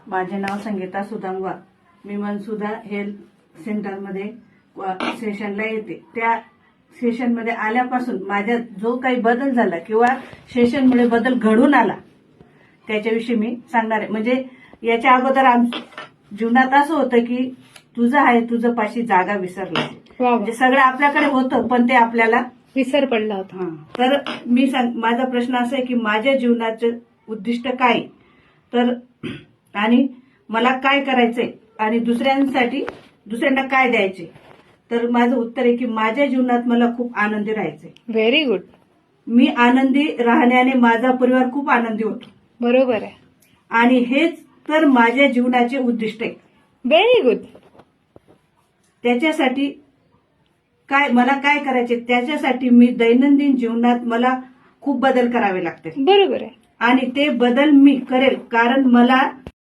माझे नाव संगीता सुदांगवा. मी मनसुधा हेल्थ सेंटरमध्ये सेशनला येते. त्या सेशनमध्ये आल्यापासून माझ्यात जो काही बदल झाला किंवा सेशनमुळे बदल घडून आला त्याच्याविषयी मी सांगणार आहे. म्हणजे याच्या अगोदर जीवनात असं होतं की तुझं आहे, तुझं पाशी जागा विसरला. म्हणजे सगळं आपल्याकडे होतं पण ते आपल्याला विसर पडला होता. तर मी माझा प्रश्न असा आहे की माझ्या जीवनाचं उद्दिष्ट काय, तर आणि मला काय करायचंय आणि दुसऱ्यांना काय द्यायचे. तर माझं उत्तर आहे की माझ्या जीवनात मला खूप आनंदी राहायचंय. Very good. मी आनंदी राहण्याने माझा परिवार खूप आनंदी होतो. बरोबर आहे. आणि हेच तर माझ्या जीवनाचे उद्दिष्ट आहे. Very good. त्याच्यासाठी मला काय करायचे, त्याच्यासाठी मी दैनंदिन जीवनात मला खूप बदल करावे लागते. बरोबर आहे. आणि ते बदल मी करेल कारण मला